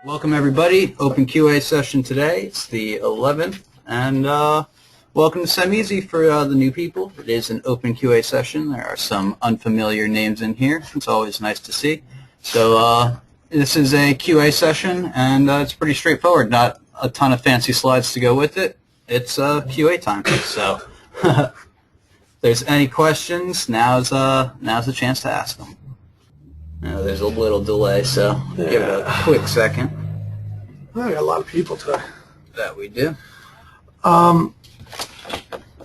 Welcome everybody, Open QA session today. It's the 11th, and welcome to SemEasy for the new people. It is an Open QA session. There are some unfamiliar names in here. It's always nice to see. So this is a QA session, and it's pretty straightforward. Not a ton of fancy slides to go with it. It's QA time. So if there's any questions, now's the chance to ask them. There's a little delay, so give it a quick second. I got a lot of people today. That we do.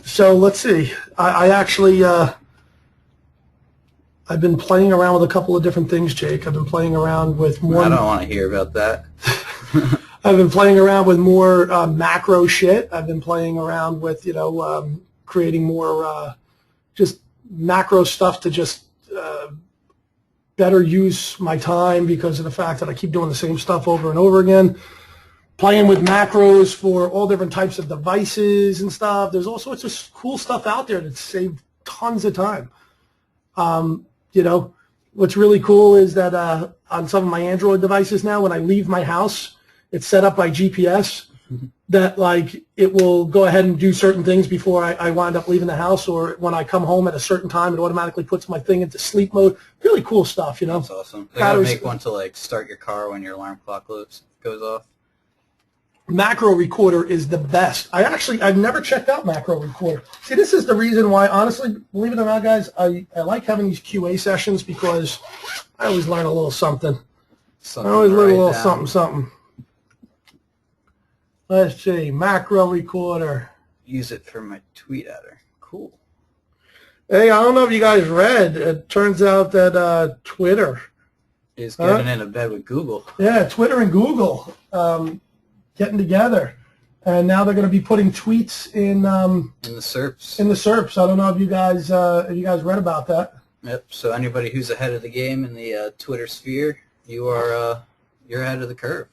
So let's see. I actually I've been playing around with a couple of different things, Jake. I've been playing around with more. I don't want to hear about that. I've been playing around with more macro shit. I've been playing around with creating more just macro stuff to just better use my time because of the fact that I keep doing the same stuff over and over again. Playing with macros for all different types of devices and stuff. There's all sorts of cool stuff out there that save tons of time. What's really cool is that on some of my Android devices now, when I leave my house, it's set up by GPS that it will go ahead and do certain things before I wind up leaving the house, or when I come home at a certain time, it automatically puts my thing into sleep mode. Really cool stuff, That's awesome. They gotta make one to start your car when your alarm clock goes off. Macro Recorder is the best. I've never checked out Macro Recorder. See, this is the reason why, honestly, believe it or not, guys, I like having these QA sessions because I always learn a little something. I always learn a little something. Let's see, Macro Recorder. Use it for my tweet editor. Cool. Hey, I don't know if you guys read. It turns out that Twitter is getting into bed with Google. Yeah, Twitter and Google getting together, and now they're going to be putting tweets in the SERPs. In the SERPs. I don't know if you guys read about that. Yep. So anybody who's ahead of the game in the Twitter sphere, you're ahead of the curve.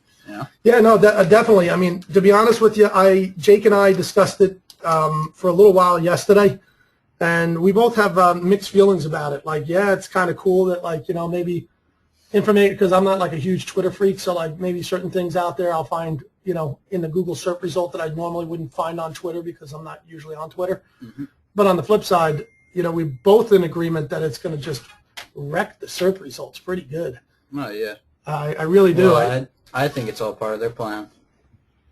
Yeah, no, definitely. I mean, to be honest with you, Jake and I discussed it for a little while yesterday, and we both have mixed feelings about it. Yeah, it's kind of cool that maybe information, because I'm not a huge Twitter freak, so maybe certain things out there I'll find in the Google SERP result that I normally wouldn't find on Twitter because I'm not usually on Twitter. Mm-hmm. But on the flip side, we're both in agreement that it's going to just wreck the SERP results pretty good. Oh yeah, I really do. Well, I think it's all part of their plan.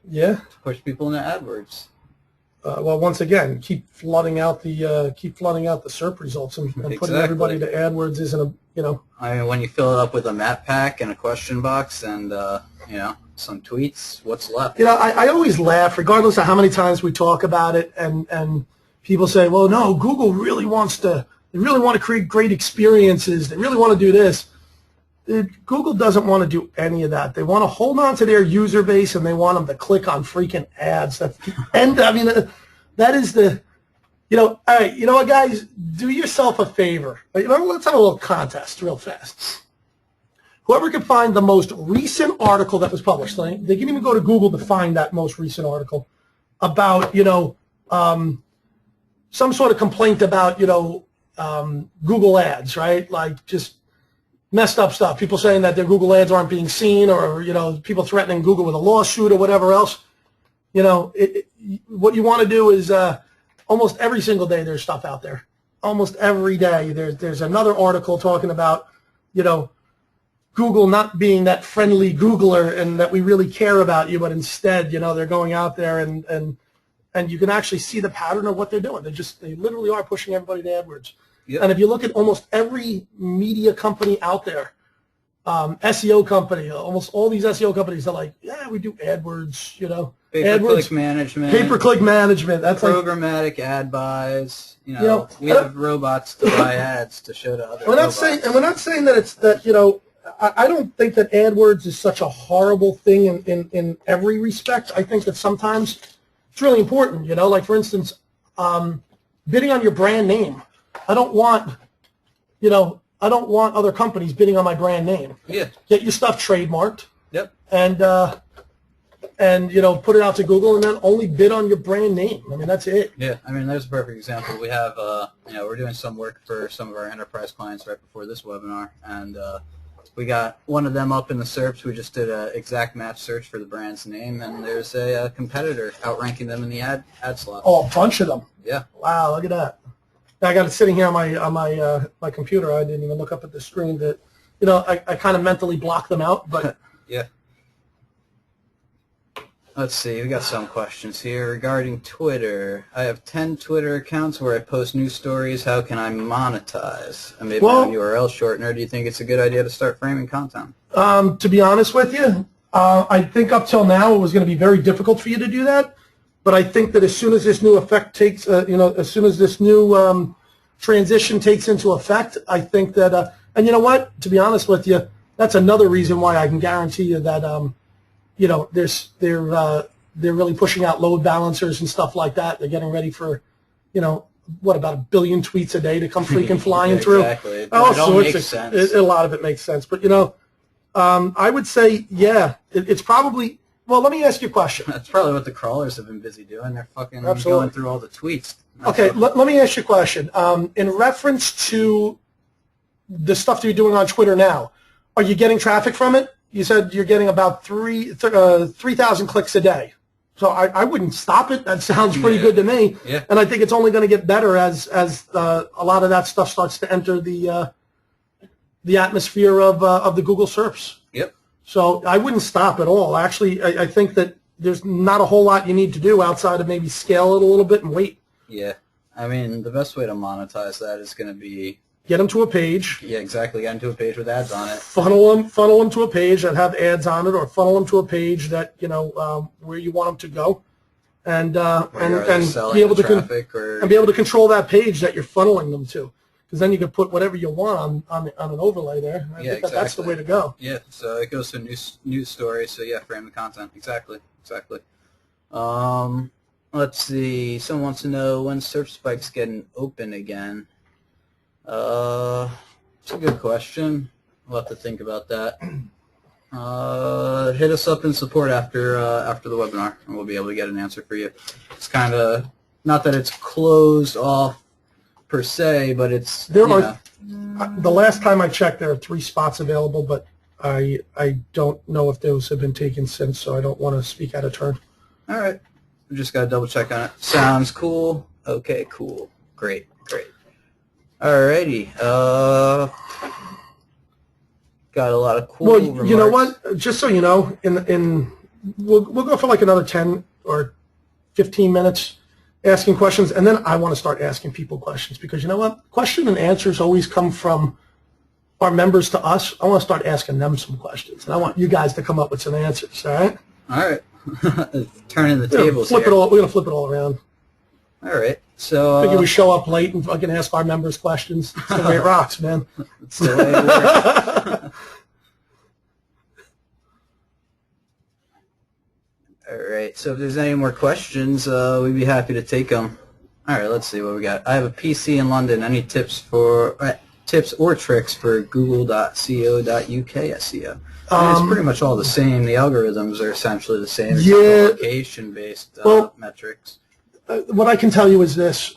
Yeah. To push people into AdWords. Well, once again, keep flooding out the SERP results and putting everybody to AdWords isn't I mean, when you fill it up with a map pack and a question box and some tweets, what's left? I always laugh, regardless of how many times we talk about it, and people say, well, no, Google really want to create great experiences. They really want to do this. Google doesn't want to do any of that. They want to hold on to their user base, and they want them to click on freaking ads. That is the, all right, you know what, guys? Do yourself a favor. Let's have a little contest real fast. Whoever can find the most recent article that was published, they can even go to Google to find that most recent article about, some sort of complaint about, Google ads, right? Just messed up stuff. People saying that their Google ads aren't being seen, or people threatening Google with a lawsuit or whatever else. What you want to do is almost every single day there's stuff out there. Almost every day there's another article talking about Google not being that friendly Googler and that we really care about you, but instead they're going out there and you can actually see the pattern of what they're doing. They literally are pushing everybody to AdWords. Yep. And if you look at almost every media company out there, SEO company, almost all these SEO companies are like, yeah, we do AdWords, Pay-per-click management. Pay-per-click management. That's programmatic ad buys. We have robots to buy ads to show to other robots. We're not saying that it's that, I don't think that AdWords is such a horrible thing in every respect. I think that sometimes it's really important, for instance, bidding on your brand name. I don't want other companies bidding on my brand name. Yeah. Get your stuff trademarked. Yep. And put it out to Google, and then only bid on your brand name. I mean, that's it. Yeah. I mean, there's a perfect example. We have we're doing some work for some of our enterprise clients right before this webinar, and we got one of them up in the SERPs. We just did an exact match search for the brand's name, and there's a competitor outranking them in the ad slot. Oh, a bunch of them. Yeah. Wow, look at that. I got it sitting here on my computer. I didn't even look up at the screen. That, I kind of mentally blocked them out, but yeah. Let's see, we got some questions here regarding Twitter. I have 10 Twitter accounts where I post news stories. How can I monetize? I made my own URL shortener. Do you think it's a good idea to start framing content? To be honest with you, I think up till now it was going to be very difficult for you to do that. But I think that as soon as this new effect takes, as soon as this new transition takes into effect, I think that, and you know what? To be honest with you, that's another reason why I can guarantee you that, they're really pushing out load balancers and stuff like that. They're getting ready for, about 1 billion tweets a day to come freaking flying yeah, through. Exactly. It all makes sense. A lot of it makes sense. But, I would say, yeah, it's probably, well, let me ask you a question. That's probably what the crawlers have been busy doing. They're fucking Absolutely. going through all the tweets. Okay, let me ask you a question. In reference to the stuff that you're doing on Twitter now, are you getting traffic from it? You said you're getting about 3,000 clicks a day. So I wouldn't stop it. That sounds pretty good to me. Yeah. And I think it's only going to get better as a lot of that stuff starts to enter the atmosphere of the Google SERPs. Yep. So I wouldn't stop at all. Actually, I think that there's not a whole lot you need to do outside of maybe scale it a little bit and wait. Yeah. I mean, the best way to monetize that is going to be... Get them to a page. Yeah, exactly. Get them to a page with ads on it. Funnel them to a page that have ads on it, or funnel them to a page that where you want them to go, and be able to control that page that you're funneling them to, because then you can put whatever you want on an overlay there. I think that's the way to go. Yeah. So it goes to news stories. So yeah, frame the content. Exactly. Let's see. Someone wants to know when Surf Spike's getting open again. It's a good question. We'll have to think about that. Hit us up in support after the webinar, and we'll be able to get an answer for you. It's kind of, not that it's closed off per se, but it's, the last time I checked, there are 3 spots available, but I don't know if those have been taken since, so I don't want to speak out of turn. All right. We just got to double check on it. Sounds cool. Okay, cool. Great. Alrighty. Got a lot of cool remarks. You know what? Just so you know, we'll go for like another 10 or 15 minutes asking questions, and then I want to start asking people questions, because you know what? Question and answers always come from our members to us. I want to start asking them some questions, and I want you guys to come up with some answers. All right? All right. Turning the tables here. We're going to flip it all around. All right. So figure we show up late and fucking ask our members questions. It's the way it rocks, man. It's the way it works. All right. So if there's any more questions, we'd be happy to take them. All right. Let's see what we got. I have a PC in London. Any tips or tricks for Google.co.uk SEO? It's pretty much all the same. The algorithms are essentially the same. It's location-based metrics. What I can tell you is this.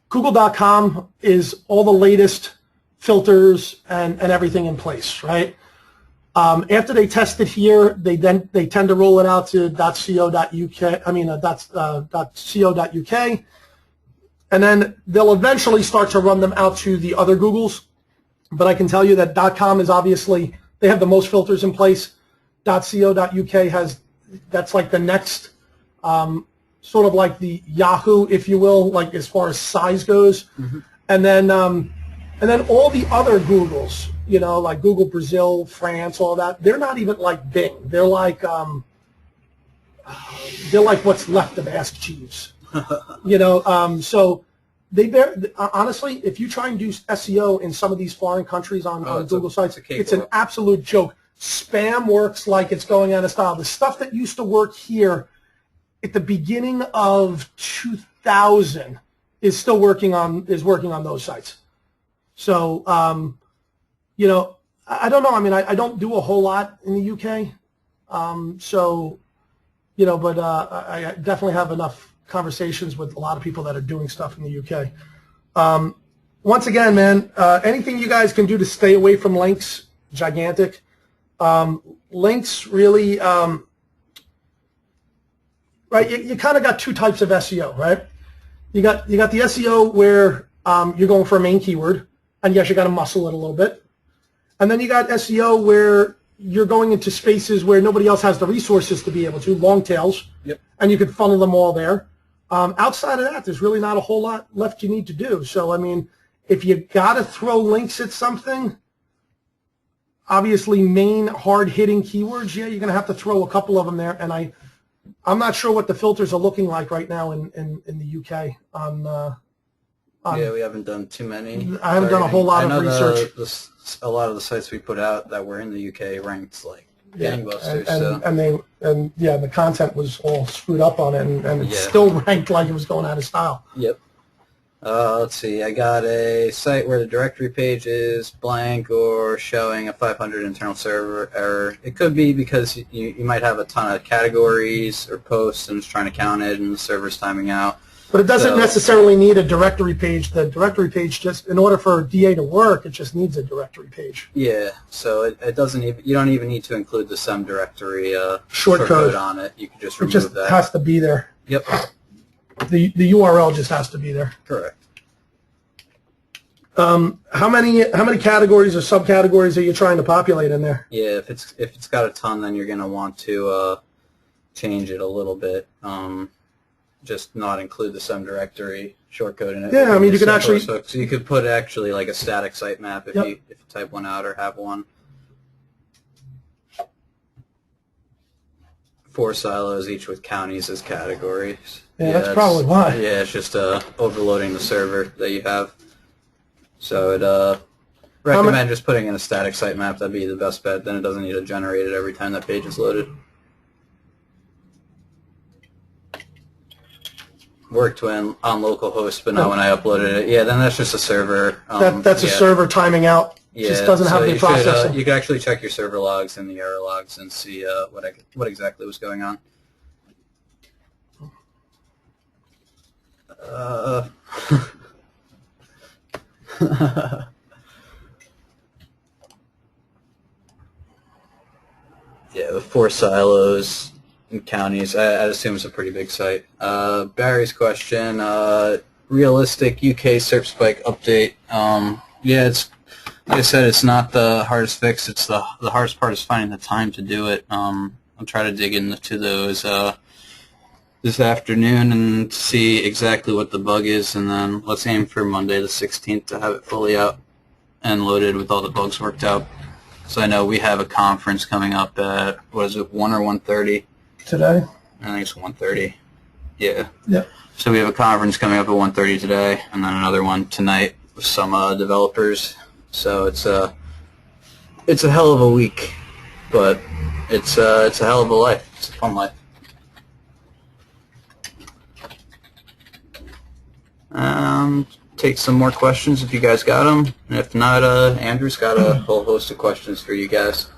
Google.com is all the latest filters and everything in place, right? After they test it here, they tend to roll it out to .co.uk. .co.uk, and then they'll eventually start to run them out to the other Googles. But I can tell you that .com is obviously, they have the most filters in place. .co.uk that's like the next. Sort of like the Yahoo, if you will, like as far as size goes, and then all the other Googles, like Google Brazil, France, all that. They're not even like Bing. They're like what's left of Ask Jeeves. So honestly, if you try and do SEO in some of these foreign countries on Google sites, it's an absolute joke. Spam works like it's going out of style. The stuff that used to work here at the beginning of 2000 is still working on those sites. So I don't know. I mean, I don't do a whole lot in the UK, but I definitely have enough conversations with a lot of people that are doing stuff in the UK. once again, man, anything you guys can do to stay away from links, gigantic. Links really, right, you kind of got two types of SEO, right? You got the SEO where you're going for a main keyword, and yes, you got to muscle it a little bit. And then you got SEO where you're going into spaces where nobody else has the resources to be able to, long tails, yep. And you can funnel them all there. Outside of that, there's really not a whole lot left you need to do. So, I mean, if you got to throw links at something, obviously main hard-hitting keywords, yeah, you're going to have to throw a couple of them there. And I'm not sure what the filters are looking like right now in the UK on yeah, we haven't done too many. I haven't done a whole lot of research. A lot of the sites we put out that were in the UK ranked like gangbusters. And the content was all screwed up on it, and it's still ranked like it was going out of style. Yep. Let's see. I got a site where the directory page is blank or showing a 500 internal server error. It could be because you might have a ton of categories or posts and it's trying to count it, and the server's timing out. But it doesn't necessarily need a directory page. The directory page just, in order for DA to work, it just needs a directory page. Yeah, so it doesn't even, you don't even need to include the sum directory shortcode on it. You can just remove that. It just has to be there. Yep. The URL just has to be there. Correct. How many categories or subcategories are you trying to populate in there? Yeah, if it's got a ton, then you're gonna want to change it a little bit. Just not include the sum directory shortcode in it. Yeah, I mean, you could actually... So you could put actually like a static sitemap if you type one out or have one. 4 silos, each with counties as categories. Yeah, that's probably why. Yeah, it's just overloading the server that you have. So I'd recommend just putting in a static sitemap. That'd be the best bet. Then it doesn't need to generate it every time that page is loaded. Worked on localhost, but not when I uploaded it. Yeah, then that's just a server. That's a server timing out. Yeah, just doesn't have the processing. You can actually check your server logs and the error logs and see what exactly was going on. Yeah, with 4 silos and counties, I'd assume it's a pretty big site. Barry's question, realistic UK SERP spike update. Yeah, it's like I said, it's not the hardest fix. It's the hardest part is finding the time to do it. I'll try to dig into those this afternoon and see exactly what the bug is, and then let's aim for Monday the 16th to have it fully out and loaded with all the bugs worked out. So I know we have a conference coming up at, what is it, 1 or 1:30? Today? I think it's 1:30. Yeah. Yep. So we have a conference coming up at 1:30 today, and then another one tonight with some developers. So it's a hell of a week, but it's a hell of a life. It's a fun life. Take some more questions if you guys got them, and if not, Andrew's got a whole host of questions for you guys.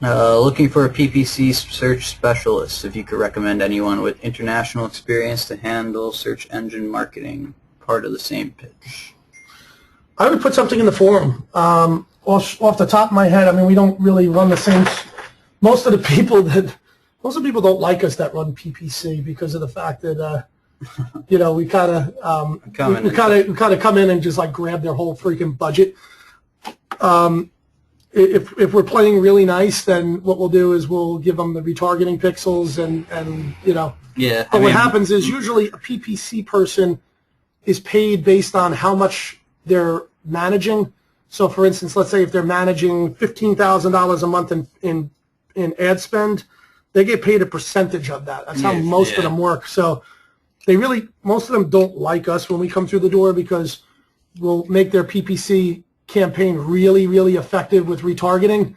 Looking for a PPC search specialist. If you could recommend anyone with international experience to handle search engine marketing, part of the same pitch. I would put something in the forum. Off the top of my head, I mean, we don't really run the same. Most of the people don't like us that run PPC because of the fact that you know, we kind of come in and just like grab their whole freaking budget. If we're playing really nice, then what we'll do is we'll give them the retargeting pixels and you know. Yeah. But what happens is usually a PPC person is paid based on how much they're managing. So, for instance, let's say if they're managing $15,000 a month in ad spend, they get paid a percentage of that. That's how most of them work. So most of them don't like us when we come through the door because we'll make their PPC campaign really, really effective with retargeting.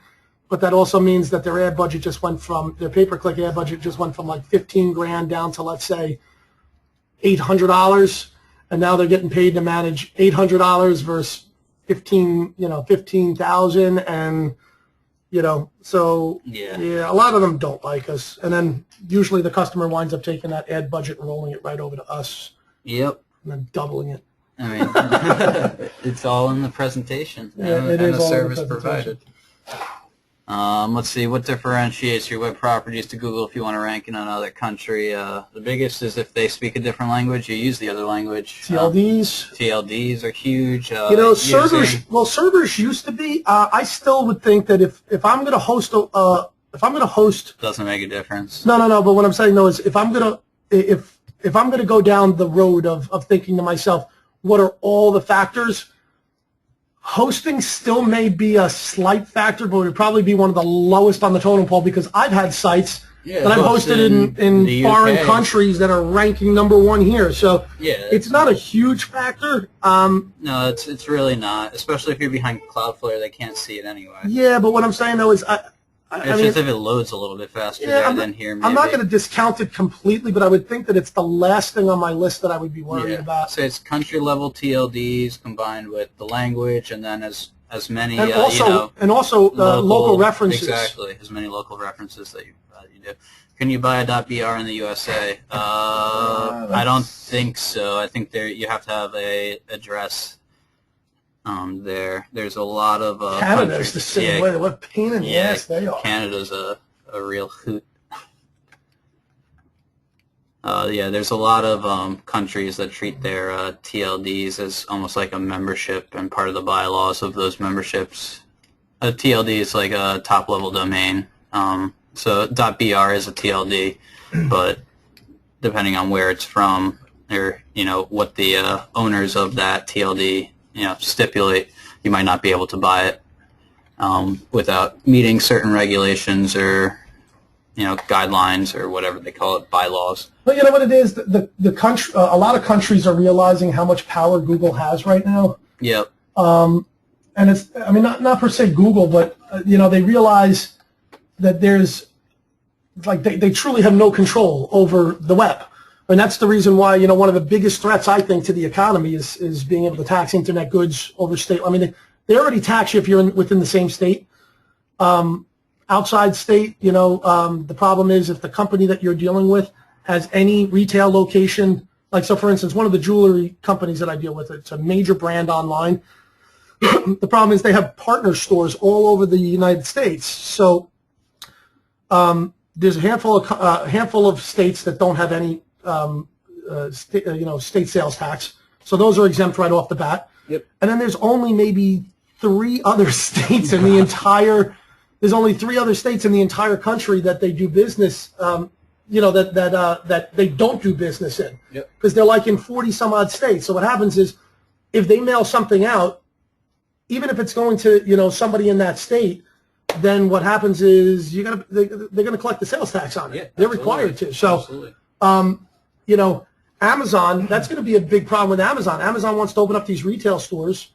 But that also means that their ad budget just went from, their pay-per-click ad budget just went from like 15 grand down to, let's say, $800. And now they're getting paid to manage $800 versus 15,000, and You know, so Yeah. a lot of them don't like us, and then usually the customer winds up taking that ad budget and rolling it right over to us. Yep. And then doubling it. I mean, it's all in the presentation and is the all in the service presentation. provided. Let's see, what differentiates your web properties to Google if you want to rank in another country? The biggest is if they speak a different language, you use the other language. TLDs. TLDs are huge. You know, servers used to be. I still would think that if I'm going to host doesn't make a difference. No. But what I'm saying though is if I'm going to go down the road of thinking to myself, what are all the factors? Hosting still may be a slight factor, but it would probably be one of the lowest on the totem pole because I've had sites that I've hosted in foreign countries that are ranking #1 here. So it's not a huge factor. No, it's really not, especially if you're behind Cloudflare. They can't see it anyway. Yeah, but what I'm saying though is it's just if it loads a little bit faster there than here. Maybe. I'm not going to discount it completely, but I would think that it's the last thing on my list that I would be worried about. So it's country level TLDs combined with the language, and then as many and also local references. Exactly, as many local references that you do. Can you buy a .br in the USA? I don't think so. I think you have to have a address. There's a lot of Canada's the same way. What pain in the ass they are. Canada's a real hoot. There's a lot of countries that treat their TLDs as almost like a membership and part of the bylaws of those memberships. A TLD is like a top-level domain. So .br is a TLD, but depending on where it's from or what the owners of that TLD stipulate, you might not be able to buy it without meeting certain regulations or guidelines or whatever they call it, bylaws. But you know what it is? The country, a lot of countries are realizing how much power Google has right now. Yep. And it's, I mean, not per se Google, but they realize that there's they truly have no control over the web. And that's the reason why, one of the biggest threats, I think, to the economy is being able to tax internet goods over state. I mean, they already tax you if you're within the same state. Outside state, the problem is if the company that you're dealing with has any retail location, so for instance, one of the jewelry companies that I deal with, it's a major brand online. The problem is they have partner stores all over the United States. So there's a handful of states that don't have any state sales tax. So those are exempt right off the bat. Yep. And then there's only maybe 3 other states in the entire. There's only 3 other states in the entire country that they do business. That they don't do business in. Yep. Because they're like in 40 some odd states. So what happens is, if they mail something out, even if it's going to somebody in that state, then what happens is they're going to collect the sales tax on it. Yeah, they're required to. So. Absolutely. Amazon, that's going to be a big problem with Amazon. Amazon wants to open up these retail stores,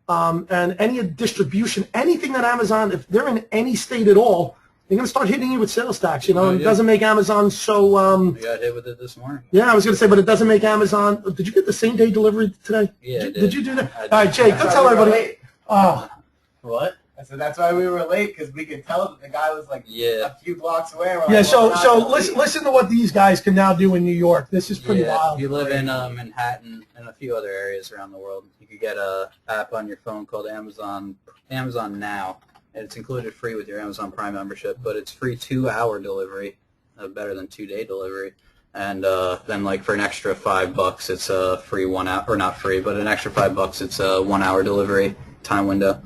and any distribution, anything that Amazon, if they're in any state at all, they're going to start hitting you with sales tax, and it doesn't make Amazon so... I got hit with it this morning. Yeah, I was going to say, but it doesn't make Amazon... Did you get the same-day delivery today? Yeah, did you do that? All right, Jake, go tell everybody... What? So that's why we were late, because we could tell that the guy was a few blocks away. So listen to what these guys can now do in New York. This is pretty wild. If you live in Manhattan and a few other areas around the world, you could get an app on your phone called Amazon Now. And it's included free with your Amazon Prime membership, but it's free 2-hour delivery, better than 2-day delivery. And then for an extra $5, it's a free 1 hour, or not free, but an extra $5, it's a 1-hour delivery time window.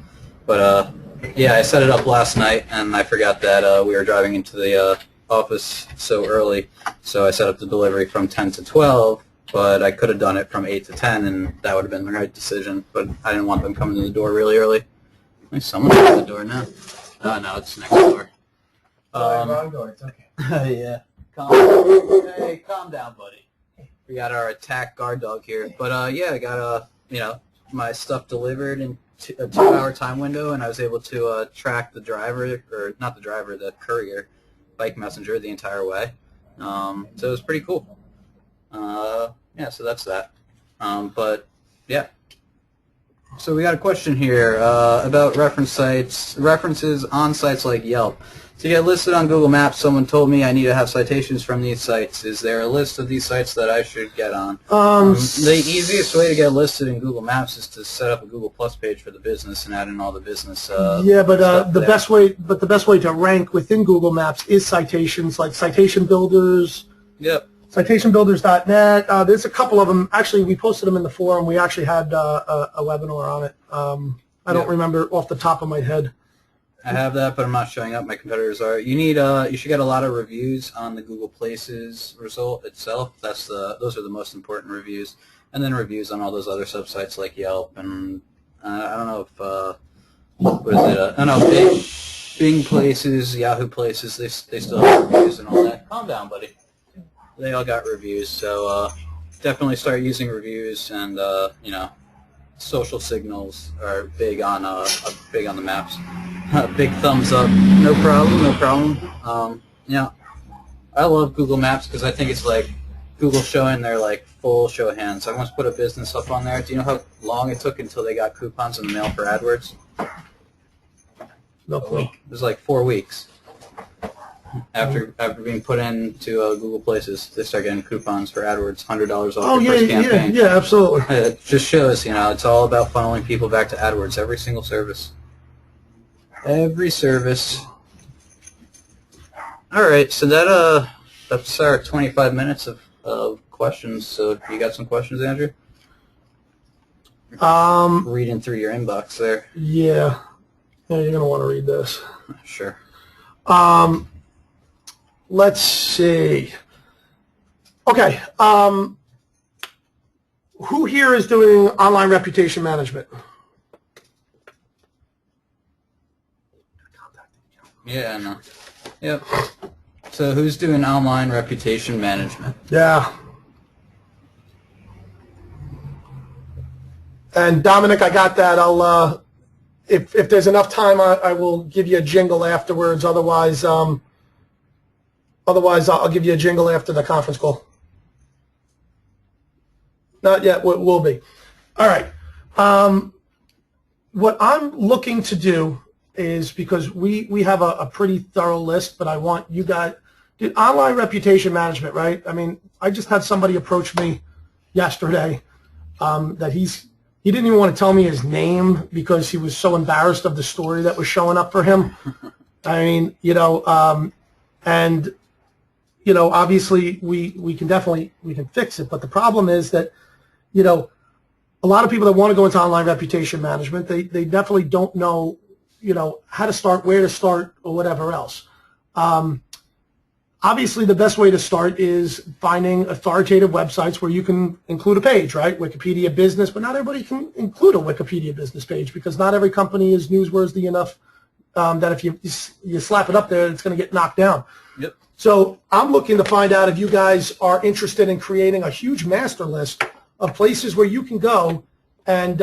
But I set it up last night, and I forgot that we were driving into the office so early, so I set up the delivery from 10 to 12, but I could have done it from 8 to 10, and that would have been the right decision, but I didn't want them coming to the door really early. I think someone's at the door now. Oh, no, it's next door. Wrong door, it's okay. Yeah. Calm down, buddy. We got our attack guard dog here, but I got my stuff delivered in a 2-hour time window, and I was able to track the driver, or not the driver, the courier, bike messenger, the entire way. So it was pretty cool. So that's that. But yeah. So we got a question here about references on sites like Yelp. To get listed on Google Maps, someone told me I need to have citations from these sites. Is there a list of these sites that I should get on? The easiest way to get listed in Google Maps is to set up a Google Plus page for the business and add in all the business. Yeah, but the best way to rank within Google Maps is citations, like Citation Builders. Yep. CitationBuilders.net. There's a couple of them. Actually, we posted them in the forum. We actually had a webinar on it. I don't remember off the top of my head. I have that, but I'm not showing up. My competitors are. You should get a lot of reviews on the Google Places result itself. Those are the most important reviews, and then reviews on all those other subsites like Yelp and I don't know if what is it? I don't know, Bing Places, Yahoo Places. They still have reviews and all that. Calm down, buddy. They all got reviews, so definitely start using reviews, and social signals are big on the maps. Big thumbs up. No problem. I love Google Maps because I think it's like Google showing their like full show of hands. I once put a business up on there. Do you know how long it took until they got coupons in the mail for AdWords? No clue. It was like 4 weeks. After being put into Google Places, they start getting coupons for AdWords, $100 off your first campaign. Yeah, absolutely. It just shows, it's all about funneling people back to AdWords, every single service. Every service. All right, so that's our 25 minutes of questions. So you got some questions, Andrew? Reading through your inbox there. Yeah, you're gonna want to read this. Sure. Let's see. Okay. Who here is doing online reputation management? Yeah, no. Yep. So who's doing online reputation management? Yeah. And Dominic, I got that. I'll if there's enough time, I will give you a jingle afterwards. Otherwise, I'll give you a jingle after the conference call. Not yet. Will be. All right. What I'm looking to do is, because we have a pretty thorough list, but I want you guys, online reputation management, right? I mean, I just had somebody approach me yesterday that he didn't even want to tell me his name because he was so embarrassed of the story that was showing up for him. I mean, and obviously we can fix it, but the problem is that, a lot of people that want to go into online reputation management, they definitely don't know, how to start, where to start, or whatever else. Obviously, the best way to start is finding authoritative websites where you can include a page, right? Wikipedia Business, but not everybody can include a Wikipedia Business page because not every company is newsworthy enough that if you slap it up there, it's going to get knocked down. Yep. So I'm looking to find out if you guys are interested in creating a huge master list of places where you can go and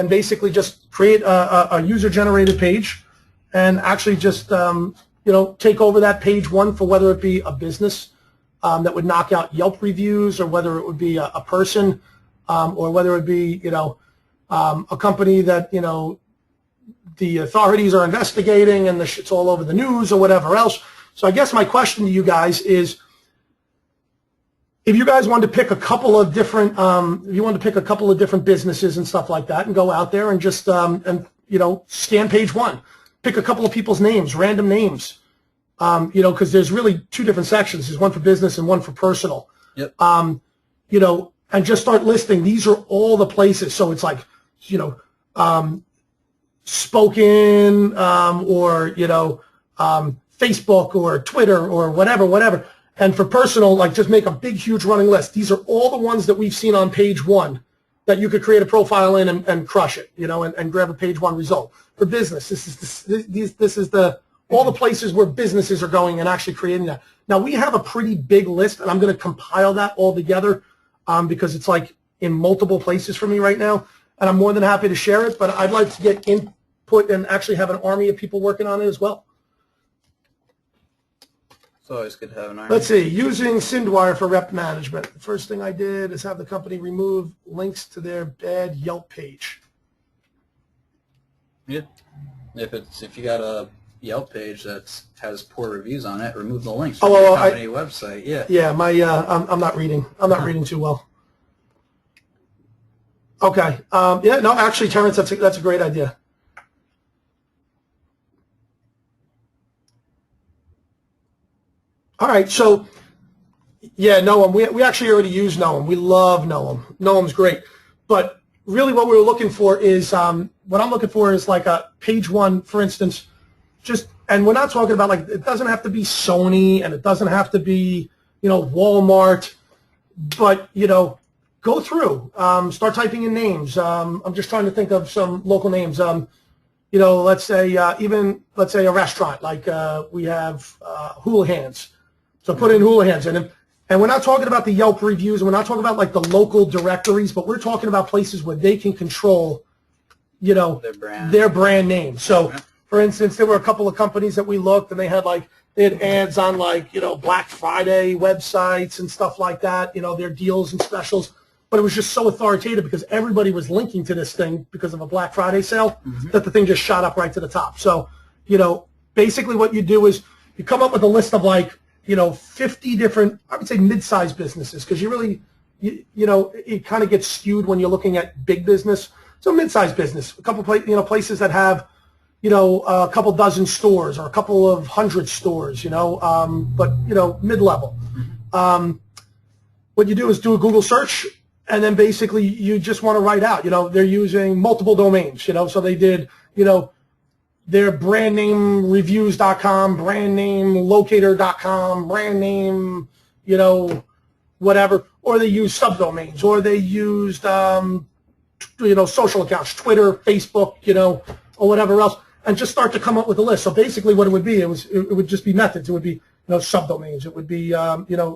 basically just create a user-generated page and actually just take over that page one for whether it be a business that would knock out Yelp reviews, or whether it would be a person, or whether it would be a company that the authorities are investigating and the shit's all over the news or whatever else. So I guess my question to you guys is, if you guys wanted to pick a couple of different, businesses and stuff like that, and go out there and just scan page one, pick a couple of people's names, random names, because there's really two different sections. There's one for business and one for personal. Yep. And just start listing. These are all the places. So it's like, Spoken, or Facebook or Twitter or whatever. And for personal, like, just make a big, huge running list. These are all the ones that we've seen on page one that you could create a profile in and crush it, and grab a page one result. For business, this is all the places where businesses are going and actually creating that. Now, we have a pretty big list, and I'm going to compile that all together because it's like in multiple places for me right now, and I'm more than happy to share it, but I'd like to get input and actually have an army of people working on it as well. It's always good to have an army. Let's see, using Cindwire for rep management. The first thing I did is have the company remove links to their bad Yelp page. Yeah. If you got a Yelp page that has poor reviews on it, remove the links from your company website. Yeah. Yeah, I'm not reading. I'm not reading too well. Okay. Yeah. No, actually, Terrence, that's a great idea. All right. So, yeah, Noam. We actually already use Noam. We love Noam. Noam's great. But really, what we were looking for is what I'm looking for is like a page one, for instance. And we're not talking about like it doesn't have to be Sony and it doesn't have to be Walmart, but go through, start typing in names. I'm just trying to think of some local names. Let's say a restaurant like we have Houlihan's. So put in Houlihan's and we're not talking about the Yelp reviews and we're not talking about like the local directories, but we're talking about places where they can control, their brand name. So. For instance, there were a couple of companies that we looked, and they had ads on Black Friday websites and stuff like that. Their deals and specials, but it was just so authoritative because everybody was linking to this thing because of a Black Friday sale that the thing just shot up right to the top. So, basically what you do is you come up with a list of 50 different, I would say mid-sized businesses because it kind of gets skewed when you're looking at big business. So mid-sized business, a couple places that have a couple dozen stores or a couple of hundred stores, but, mid-level. What you do is do a Google search, and then basically you just want to write out, they're using multiple domains, so they did, their brand name reviews.com, brand name locator.com, brand name, whatever, or they use subdomains, or they used, social accounts, Twitter, Facebook, or whatever else. And just start to come up with a list. So basically, what it would be, it would just be methods. It would be subdomains. It would be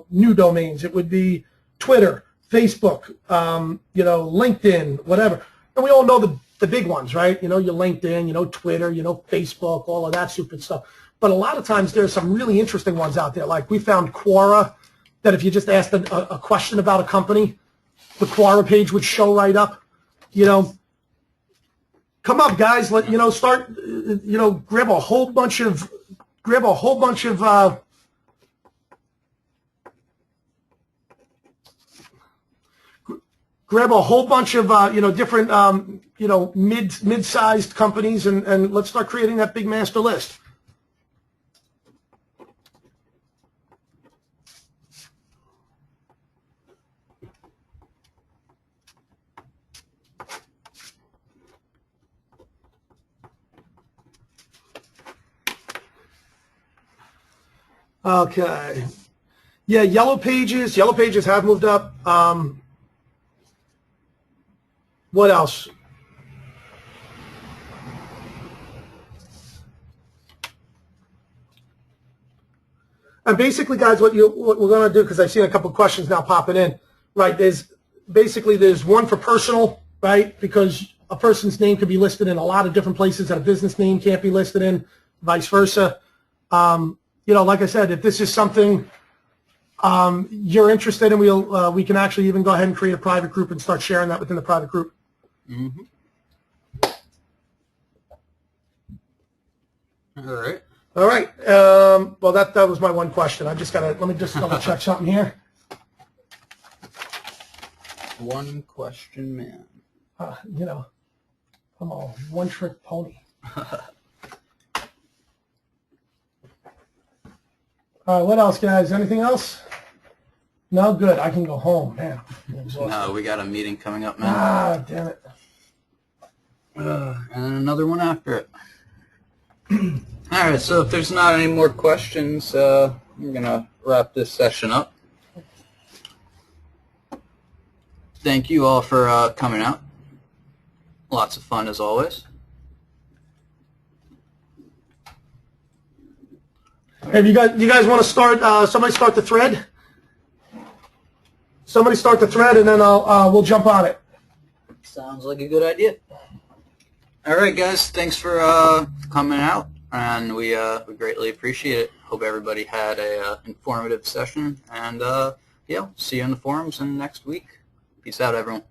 new domains. It would be Twitter, Facebook, LinkedIn, whatever. And we all know the big ones, right? Your LinkedIn, Twitter, Facebook, all of that stupid stuff. But a lot of times there's some really interesting ones out there. Like we found Quora, that if you just asked a question about a company, the Quora page would show right up. Come up, guys. Start. Grab a whole bunch of different mid-sized companies and let's start creating that big master list. Okay. Yeah, Yellow Pages have moved up. What else? And basically, guys, what we're going to do, because I've seen a couple of questions now popping in, right? There's one for personal, right? Because a person's name could be listed in a lot of different places that a business name can't be listed in, vice versa. Like I said, if this is something you're interested in, we can actually even go ahead and create a private group and start sharing that within the private group. Mm-hmm. All right. Well, that was my one question. Let me just double check something here. One question, man. I'm a one-trick pony. All right, what else, guys? Anything else? No, good. I can go home, man. No, we got a meeting coming up, man. Ah, damn it. And another one after it. All right, so if there's not any more questions, we're going to wrap this session up. Thank you all for coming out. Lots of fun as always. Hey, you guys want to start? Somebody start the thread. Somebody start the thread, and then we'll jump on it. Sounds like a good idea. All right, guys. Thanks for coming out, and we greatly appreciate it. Hope everybody had a informative session, and yeah, see you in the forums and next week. Peace out, everyone.